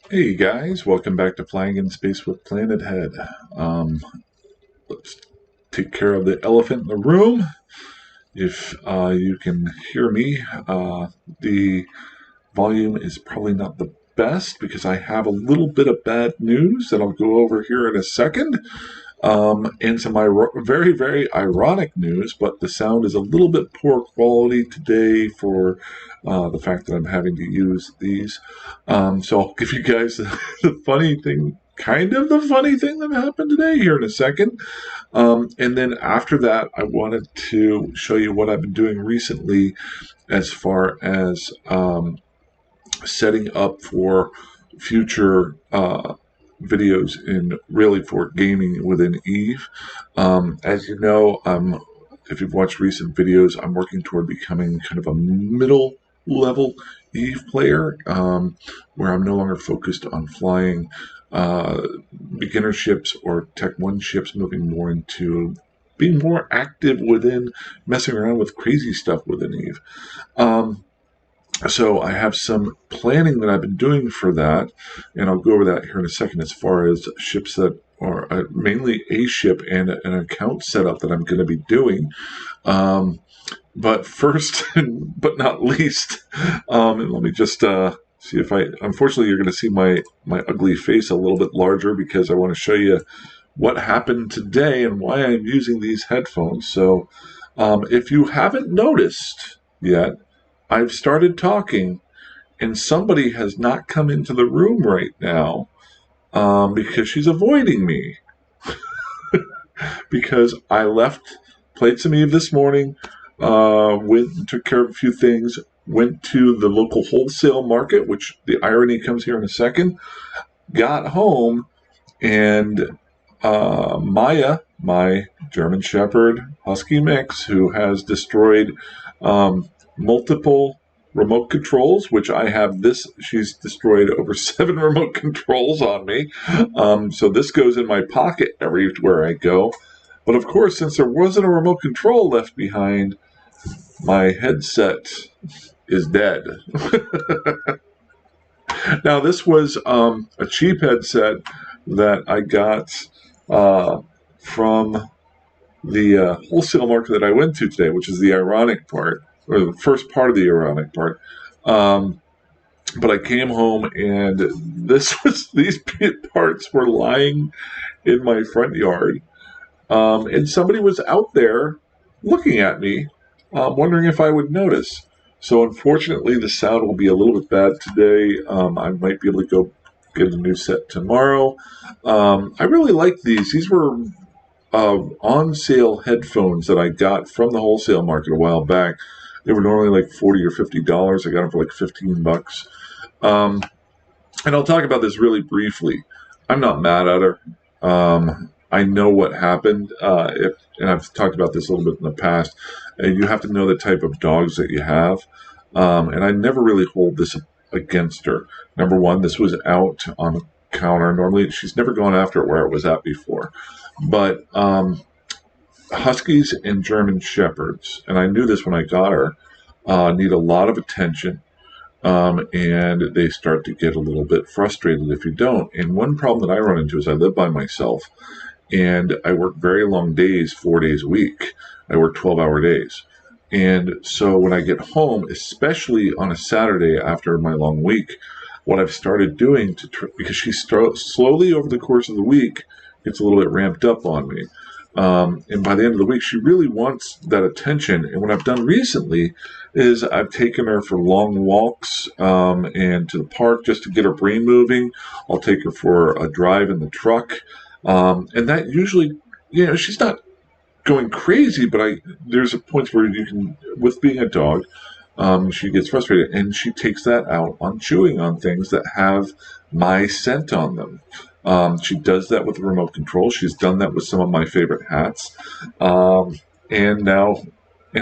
Hey guys, welcome back to Flying in Space with Planet Head. Let's take care of the elephant in the room. If you can hear me, the volume is probably not the best because I have a little bit of bad news that I'll go over here in a second. And some very, very ironic news, but the sound is a little bit poor quality today for the fact that I'm having to use these. So I'll give you guys the funny thing, kind of the funny thing that happened today here in a second. And then after that, I wanted to show you what I've been doing recently as far as setting up for future videos in really for gaming within Eve. As you know, if you've watched recent videos, I'm working toward becoming kind of a middle level Eve player, where I'm no longer focused on flying beginner ships or Tech 1 ships, moving more into being more active within messing around with crazy stuff within Eve. So I have some planning that I've been doing for that, and I'll go over that here in a second as far as ships that are mainly a ship and an account setup that I'm going to be doing. But first, but not least, and let me just see if unfortunately, you're going to see my ugly face a little bit larger because I want to show you what happened today and why I'm using these headphones. So if you haven't noticed yet, I've started talking, and somebody has not come into the room right now because she's avoiding me. Because I left, played some Eve this morning, went and took care of a few things, went to the local wholesale market, which the irony comes here in a second, got home, and Maya, my German Shepherd Husky mix, who has destroyed multiple remote controls, which I have she's destroyed over 7 remote controls on me. So this goes in my pocket everywhere I go. But of course, since there wasn't a remote control left behind, my headset is dead. Now, this was a cheap headset that I got from the wholesale market that I went to today, which is the ironic part, or the first part of the ironic part. But I came home and these parts were lying in my front yard, and somebody was out there looking at me, wondering if I would notice. So unfortunately, the sound will be a little bit bad today. I might be able to go get a new set tomorrow. I really like these. These were on sale headphones that I got from the wholesale market a while back. They were normally like $40 or $50. I got them for like $15. And I'll talk about this really briefly. I'm not mad at her. I know what happened. And I've talked about this a little bit in the past. You have to know the type of dogs that you have. And I never really hold this against her. Number one, this was out on the counter. Normally, she's never gone after it where it was at before. But Huskies and German Shepherds, and I knew this when I got her, need a lot of attention. And they start to get a little bit frustrated if you don't. And one problem that I run into is I live by myself, and I work very long days, 4 days a week. I work 12-hour days. And so when I get home, especially on a Saturday after my long week, what I've started doing because she slowly over the course of the week gets a little bit ramped up on me. And by the end of the week, she really wants that attention. And what I've done recently is I've taken her for long walks and to the park just to get her brain moving. I'll take her for a drive in the truck. And that usually, she's not going crazy, but there's a point where you can, with being a dog, she gets frustrated, and she takes that out on chewing on things that have my scent on them. She does that with the remote control. She's done that with some of my favorite hats. And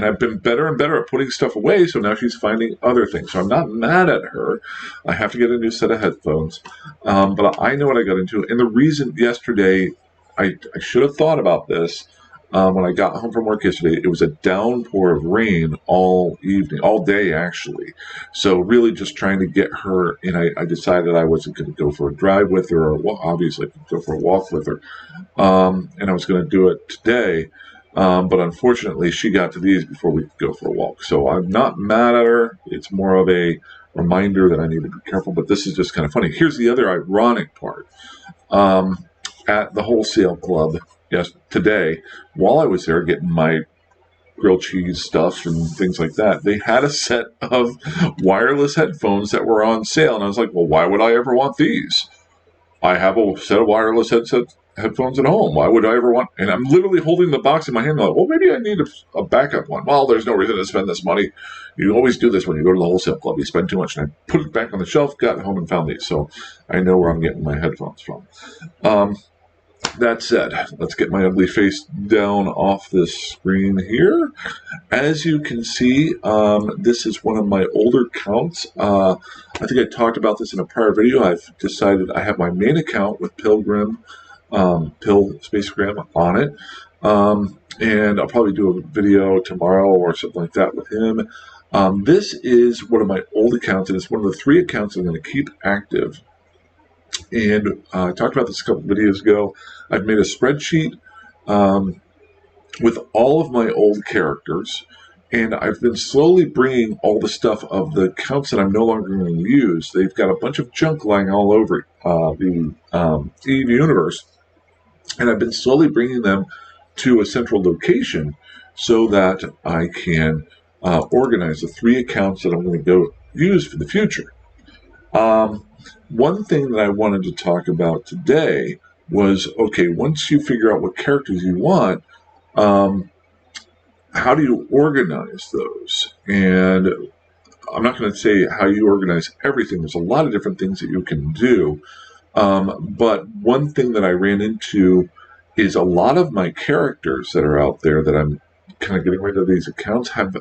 I've been better and better at putting stuff away, so now she's finding other things. So I'm not mad at her. I have to get a new set of headphones. But I know what I got into. And the reason yesterday, I should have thought about this. When I got home from work yesterday, it was a downpour of rain all evening, all day actually. So really just trying to get her, and I decided I wasn't going to go for a drive with her, or obviously I could go for a walk with her. And I was going to do it today. But unfortunately, she got to these before we could go for a walk. So I'm not mad at her. It's more of a reminder that I need to be careful. But this is just kind of funny. Here's the other ironic part. At the wholesale club, yes, today, while I was there getting my grilled cheese stuff and things like that, they had a set of wireless headphones that were on sale. And I was like, well, why would I ever want these? I have a set of wireless headphones at home. Why would I ever want? And I'm literally holding the box in my hand. Like, well, maybe I need a backup one. Well, there's no reason to spend this money. You always do this when you go to the wholesale club. You spend too much. And I put it back on the shelf, got home, and found these. So I know where I'm getting my headphones from. That said, let's get my ugly face down off this screen here. As you can see, this is one of my older accounts. I think I talked about this in a prior video. I've decided I have my main account with Pilgrim, Spacegram on it. And I'll probably do a video tomorrow or something like that with him. This is one of my old accounts, and it's one of the 3 accounts I'm going to keep active. And I talked about this a couple of videos ago. I've made a spreadsheet with all of my old characters, and I've been slowly bringing all the stuff of the accounts that I'm no longer going to use. They've got a bunch of junk lying all over the EVE universe, and I've been slowly bringing them to a central location so that I can organize the 3 accounts that I'm going to go use for the future. One thing that I wanted to talk about today was, okay, once you figure out what characters you want, how do you organize those? And I'm not going to say how you organize everything. There's a lot of different things that you can do. But one thing that I ran into is a lot of my characters that are out there that I'm kind of getting rid of these accounts have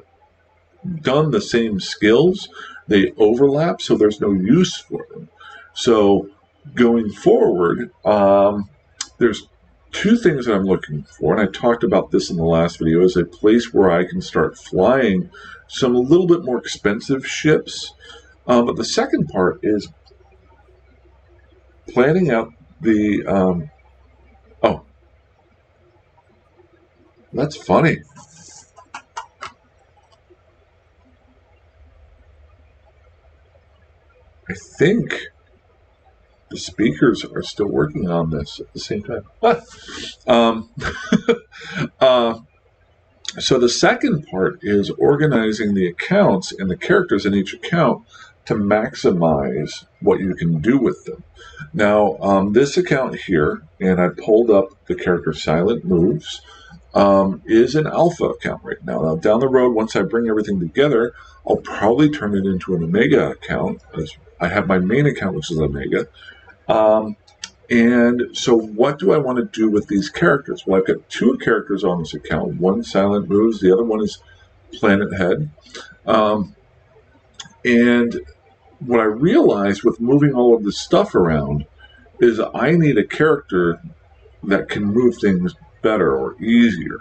done the same skills. They overlap, so there's no use for them. So going forward, there's 2 things that I'm looking for, and I talked about this in the last video, is a place where I can start flying some a little bit more expensive ships. But the second part is planning out the... oh, that's funny. I think the speakers are still working on this at the same time. So the second part is organizing the accounts and the characters in each account to maximize what you can do with them. Now, this account here, and I pulled up the character Silent Moves, is an alpha account right now. Now, down the road, once I bring everything together, I'll probably turn it into an Omega account. I have my main account, which is Omega. And so what do I want to do with these characters? Well, I've got 2 characters on this account. One Silent Moves, the other one is Planet Head. And what I realized with moving all of this stuff around is I need a character that can move things better or easier.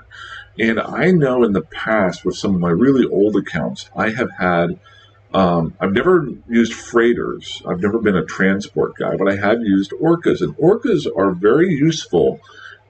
And I know in the past with some of my really old accounts, I have had I've never used freighters. I've never been a transport guy, but I have used Orcas. And Orcas are very useful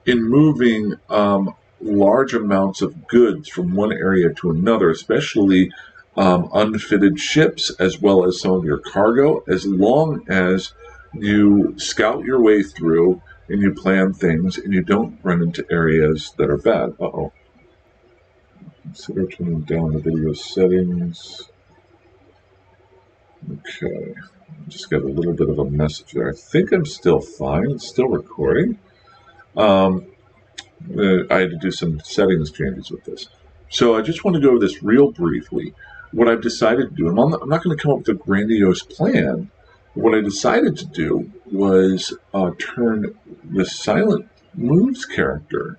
in moving large amounts of goods from one area to another, especially unfitted ships, as well as some of your cargo, as long as you scout your way through and you plan things and you don't run into areas that are bad. Uh-oh. Consider turning down the video settings. Okay, just got a little bit of a message there. I think I'm still fine. It's still recording. I had to do some settings changes with this. So I just want to go over this real briefly. What I've decided to do, and I'm not going to come up with a grandiose plan. What I decided to do was turn the Silent Moves character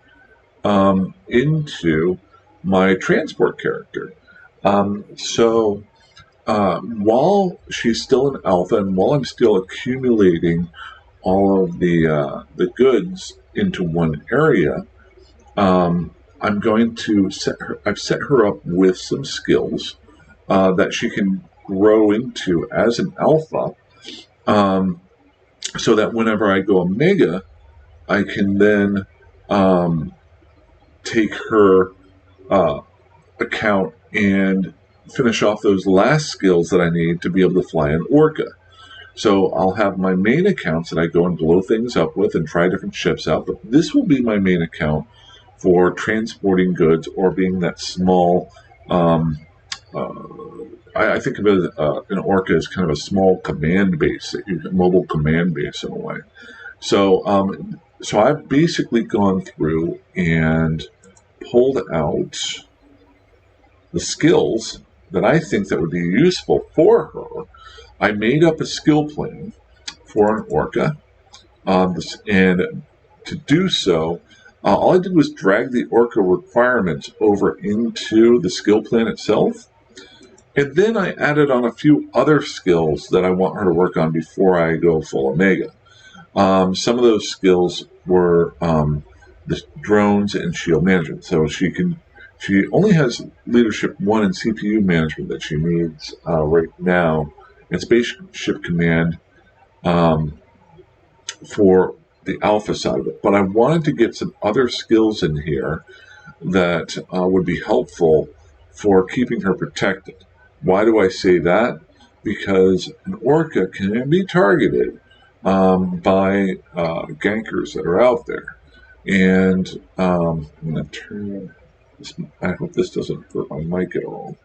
into my transport character. While she's still an alpha and while I'm still accumulating all of the goods into one area, I'm going to I've set her up with some skills that she can grow into as an alpha, so that whenever I go Omega, I can then take her account and finish off those last skills that I need to be able to fly an Orca. So I'll have my main accounts that I go and blow things up with and try different ships out, but this will be my main account for transporting goods or being that small. I think of it an Orca as kind of a small command base, mobile command base in a way. So I've basically gone through and pulled out the skills that I think that would be useful for her. I made up a skill plan for an Orca, and to do so, all I did was drag the Orca requirements over into the skill plan itself, and then I added on a few other skills that I want her to work on before I go full Omega. Some of those skills were the drones and shield management. So she only has leadership 1 and CPU management that she needs right now, and spaceship command for the alpha side of it. But I wanted to get some other skills in here that would be helpful for keeping her protected. Why do I say that? Because an Orca can be targeted by gankers that are out there. And I'm going to turn this, I hope this doesn't hurt my mic at all.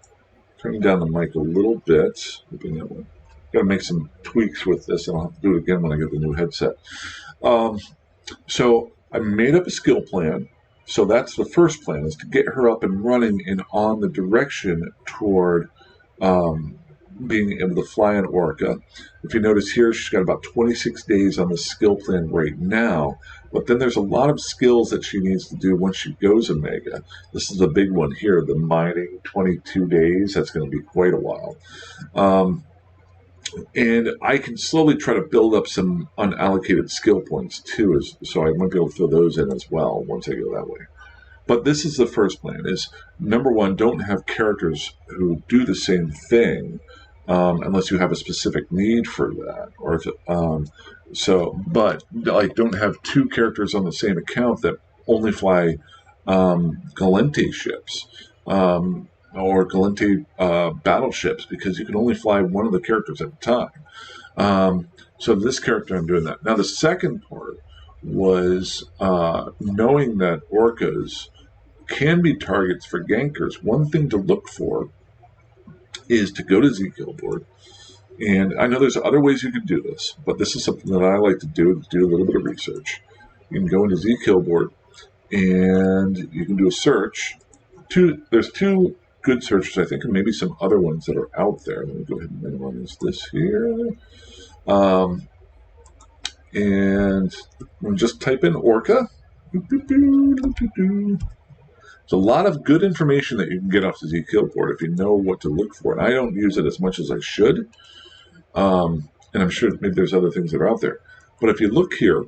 Turning down the mic a little bit. Got to make some tweaks with this, and I'll have to do it again when I get the new headset. So I made up a skill plan. So that's the first plan, is to get her up and running and on the direction toward being able to fly an Orca. If you notice here, she's got about 26 days on the skill plan right now, but then there's a lot of skills that she needs to do once she goes Omega. This is a big one here, the mining, 22 days. That's going to be quite a while. And I can slowly try to build up some unallocated skill points too, so I might be able to fill those in as well once I go that way. But this is the first plan, is number one, don't have characters who do the same thing unless you have a specific need for that. But like, don't have 2 characters on the same account that only fly Galente ships or Galente battleships, because you can only fly one of the characters at a time. So this character, I'm doing that. Now the second part was knowing that Orcas can be targets for gankers. One thing to look for is to go to Z-Kill board, and I know there's other ways you could do this, but this is something that I like to do a little bit of research. You can go into Z-Kill board and you can do a search. There's 2 good searches, I think, and maybe some other ones that are out there. Let me go ahead and minimize this here. And we'll just type in Orca. There's a lot of good information that you can get off the Z-Kill board if you know what to look for. And I don't use it as much as I should. And I'm sure maybe there's other things that are out there. But if you look here,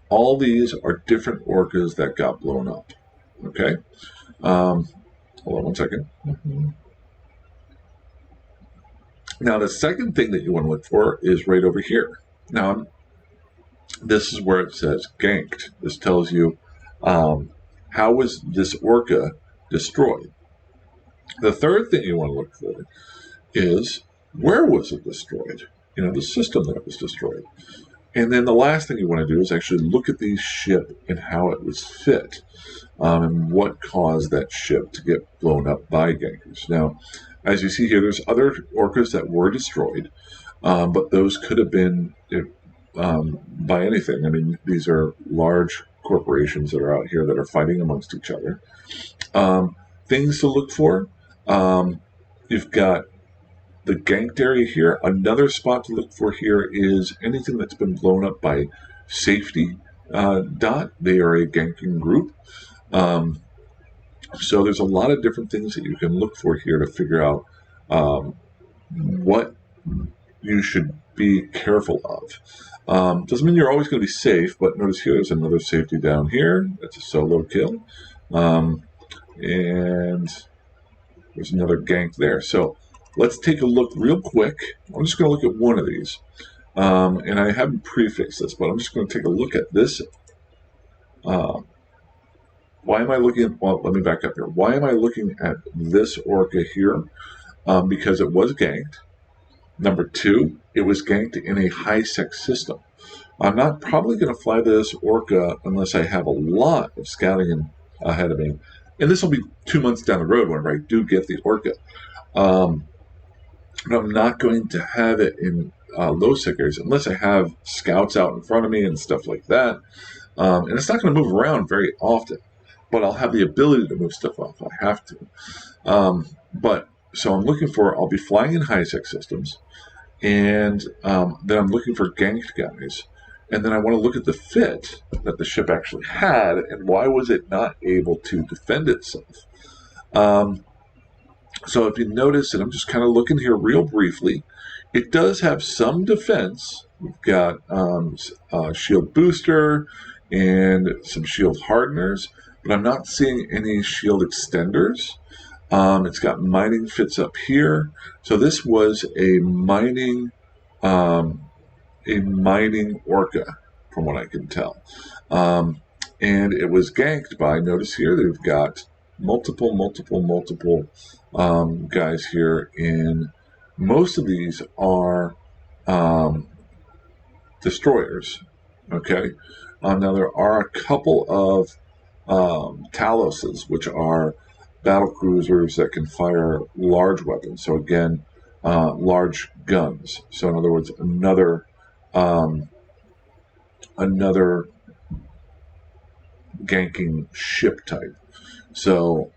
all these are different Orcas that got blown up. Okay? Hold on one second. Now, the second thing that you want to look for is right over here. Now, this is where it says ganked. This tells you how was this Orca destroyed. The third thing you want to look for is where was it destroyed? The system that it was destroyed. And then the last thing you want to do is actually look at the ship and how it was fit, and what caused that ship to get blown up by gankers. Now, as you see here, there's other Orcas that were destroyed, but those could have been by anything. I mean, these are large corporations that are out here that are fighting amongst each other. Things to look for, you've got the ganked area here. Another spot to look for here is anything that's been blown up by safety dot. They are a ganking group. So there's a lot of different things that you can look for here to figure out what you should be careful of. Doesn't mean you're always going to be safe, but notice here there's another safety down here. That's a solo kill. And there's another gank there. So let's take a look real quick. I'm just going to look at one of these. And I haven't prefixed this, but I'm just going to take a look at this. Why am I looking at, well, let me back up here. Why am I looking at this Orca here? Because it was ganked. Number two, it was ganked in a high-sec system. I'm not probably going to fly this Orca unless I have a lot of scouting ahead of me. And this will be 2 months down the road whenever I do get the Orca. But I'm not going to have it in low-sec areas unless I have scouts out in front of me and stuff like that. And it's not going to move around very often, but I'll have the ability to move stuff off if I have to. So I'm looking for, I'll be flying in high-sec systems, and then I'm looking for ganked guys. And then I want to look at the fit that the ship actually had, and why was it not able to defend itself. So if you notice, and I'm just kind of looking here real briefly, it does have some defense. We've got shield booster and some shield hardeners, but I'm not seeing any shield extenders. It's got mining fits up here. So this was a mining Orca, from what I can tell. And it was ganked by, notice here, they've got multiple guys here, and most of these are destroyers. Okay. Now there are a couple of Taloses, which are battle cruisers that can fire large weapons. So again, large guns. So in other words, another ganking ship type. So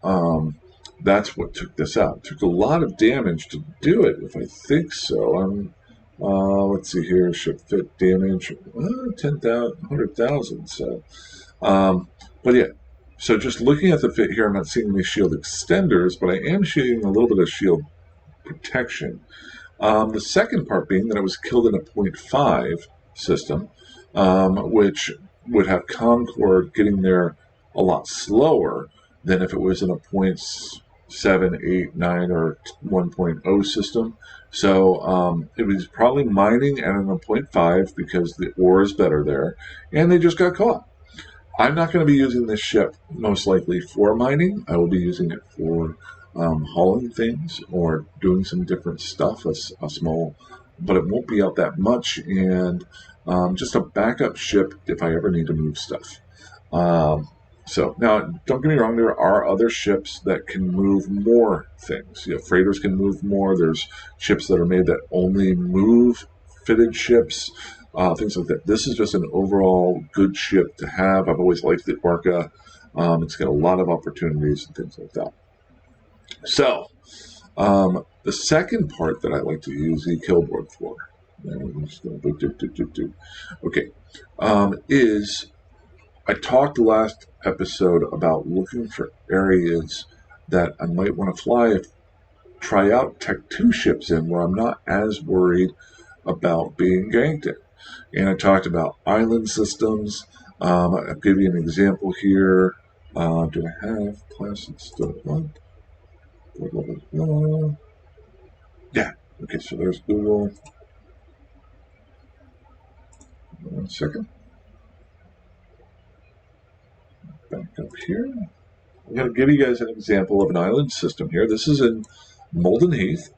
that's what took this out. It took a lot of damage to do it, if I think so. Let's see here, ship fit damage, 10,000, 100,000. So, but yeah. So just looking at the fit here, I'm not seeing any shield extenders, but I am seeing a little bit of shield protection. The second part being that I was killed in a 0.5 system, which would have Concord getting there a lot slower than if it was in a 0.7, 8, 9, or 1.0 system. So it was probably mining at a 0.5 because the ore is better there, and they just got caught. I'm not going to be using this ship most likely for mining. I will be using it for hauling things or doing some different stuff, a small, but it won't be out that much, and just a backup ship if I ever need to move stuff. So now, don't get me wrong, there are other ships that can move more things. Freighters can move more. There's ships that are made that only move fitted ships. Things like that. This is just an overall good ship to have. I've always liked the Orca. It's got a lot of opportunities and things like that. So, the second part that I like to use the kill board for, is I talked last episode about looking for areas that I might want to try out Tech 2 ships in where I'm not as worried about being ganked in. And I talked about island systems. I'll give you an example here. Do I have Placid still on? Yeah. Okay, so there's Google. 1 second. Back up here. I'm going to give you guys an example of an island system here. This is in Molden Heath.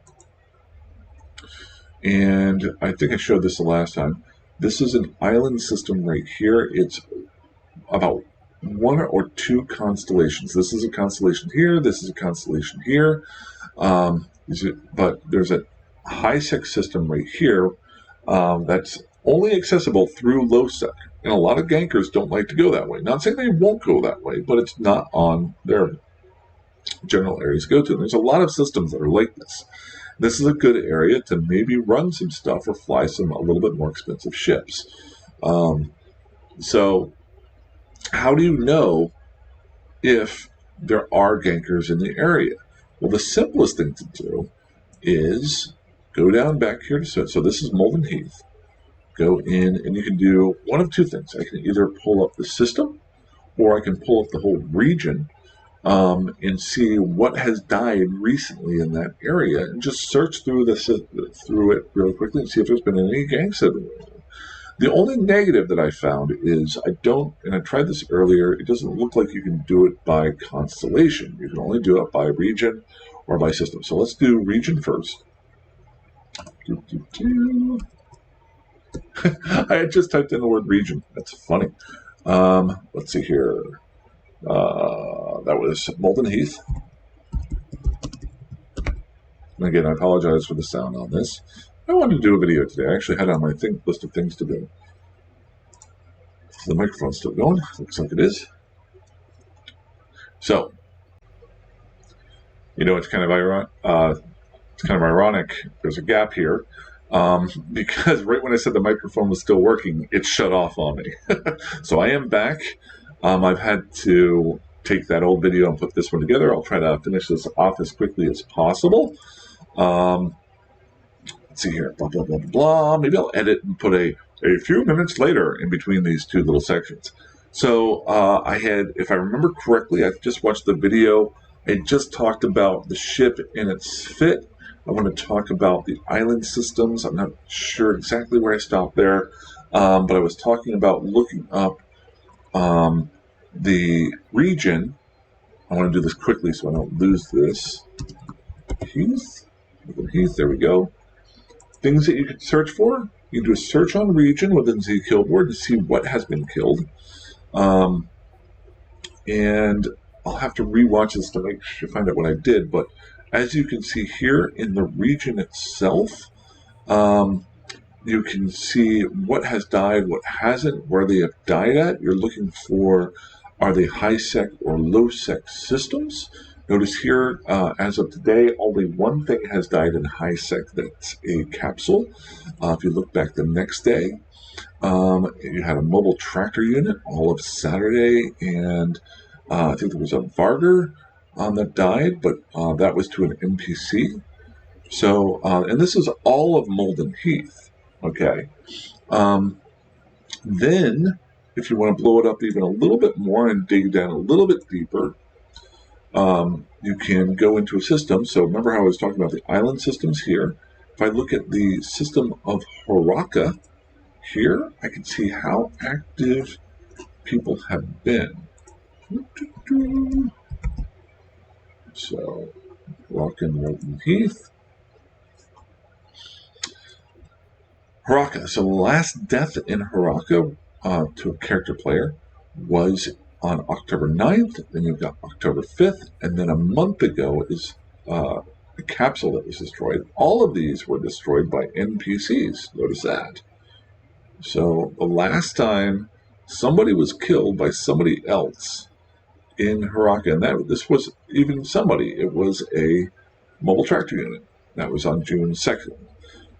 And I think I showed this the last time. This is an island system right here. It's about 1 or 2 constellations. This is a constellation here. This is a constellation here. But there's a high-sec system right here that's only accessible through low-sec. And a lot of gankers don't like to go that way. Not saying they won't go that way, but it's not on their general areas to go to. And there's a lot of systems that are like this. This is a good area to maybe run some stuff or fly some a little bit more expensive ships. So how do you know if there are gankers in the area? Well, the simplest thing to do is go down back here. So this is Molden Heath. Go in, and you can do one of 2 things. I can either pull up the system, or I can pull up the whole region. and see what has died recently in that area, and just search through it really quickly and see if there's been any ganks. The only negative that I found is and I tried this earlier, it doesn't look like you can do it by constellation. You can only do it by region or by system. So let's do region first. I had just typed in the word region. That's funny. Let's see here. That was Molten Heath. And again, I apologize for the sound on this. I wanted to do a video today. I actually had it on my list of things to do. Is the microphone still going? Looks like it is. So, it's kind of ironic. There's a gap here because right when I said the microphone was still working, it shut off on me. So I am back. I've had to take that old video and put this one together. I'll try to finish this off as quickly as possible. Let's see here, blah, blah, blah, blah, blah. Maybe I'll edit and put a few minutes later in between these two little sections. So if I remember correctly, I just watched the video. I just talked about the ship and its fit. I want to talk about the island systems. I'm not sure exactly where I stopped there, but I was talking about looking up the region. I want to do this quickly so I don't lose this. Heath, there we go. Things that you can search for. You can do a search on region within the kill board to see what has been killed. And I'll have to rewatch this to make sure find out what I did. But as you can see here in the region itself, you can see what has died, what hasn't, where they have died at. You're looking for, are they high-sec or low-sec systems? Notice here, as of today, only one thing has died in high-sec. That's a capsule. If you look back the next day, you had a mobile tractor unit all of Saturday, and I think there was a Varger that died, but that was to an NPC. So, and this is all of Molten Heath. Okay. Then, if you want to blow it up even a little bit more and dig down a little bit deeper, you can go into a system. So remember how I was talking about the island systems here? If I look at the system of Orca here, I can see how active people have been. So, Orca and Molten Heath. Orca. So the last death in Orca to a character player was on October 9th, then you've got October 5th, and then a month ago is a capsule that was destroyed. All of these were destroyed by NPCs. Notice that. So the last time somebody was killed by somebody else in Orca, and this was even somebody, it was a mobile tractor unit. That was on June 2nd.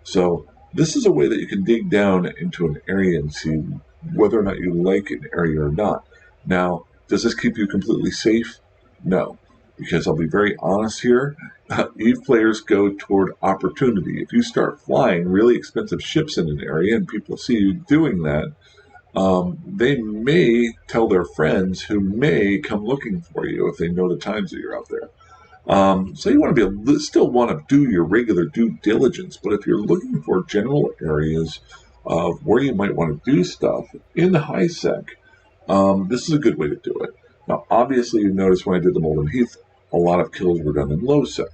So this is a way that you can dig down into an area and see whether or not you like an area or not. Now, does this keep you completely safe? No, because I'll be very honest here. EVE players go toward opportunity. If you start flying really expensive ships in an area and people see you doing that, they may tell their friends who may come looking for you if they know the times that you're out there. So you want to still want to do your regular due diligence, but if you're looking for general areas of where you might want to do stuff in the high sec, this is a good way to do it. Now, obviously, you notice when I did the Molten Heath, a lot of kills were done in low sec.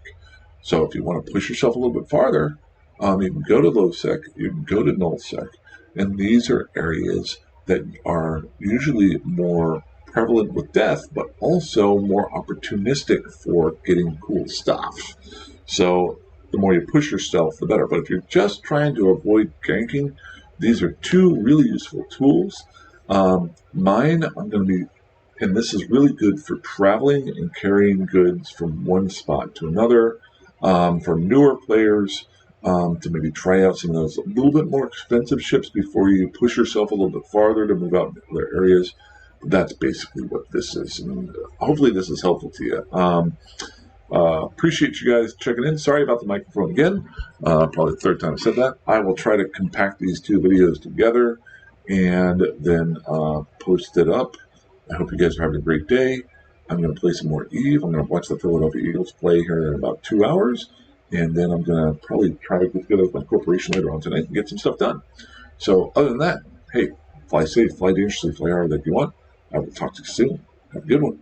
So if you want to push yourself a little bit farther, you can go to low sec, you can go to null sec, and these are areas that are usually more prevalent with death, but also more opportunistic for getting cool stuff. So the more you push yourself, the better. But if you're just trying to avoid ganking, these are two really useful tools. Mine, I'm going to be, and this is really good for traveling and carrying goods from one spot to another, for newer players, to maybe try out some of those a little bit more expensive ships before you push yourself a little bit farther to move out into other areas. That's basically what this is, and hopefully this is helpful to you. Appreciate you guys checking in. Sorry about the microphone again. Probably the third time I said that. I will try to compact these two videos together and then post it up. I hope you guys are having a great day. I'm going to play some more Eve. I'm going to watch the Philadelphia Eagles play here in about 2 hours. And then I'm going to probably try to get together with my corporation later on tonight and get some stuff done. So other than that, hey, fly safe, fly dangerously, fly hard like you want. I will talk to you soon. Have a good one.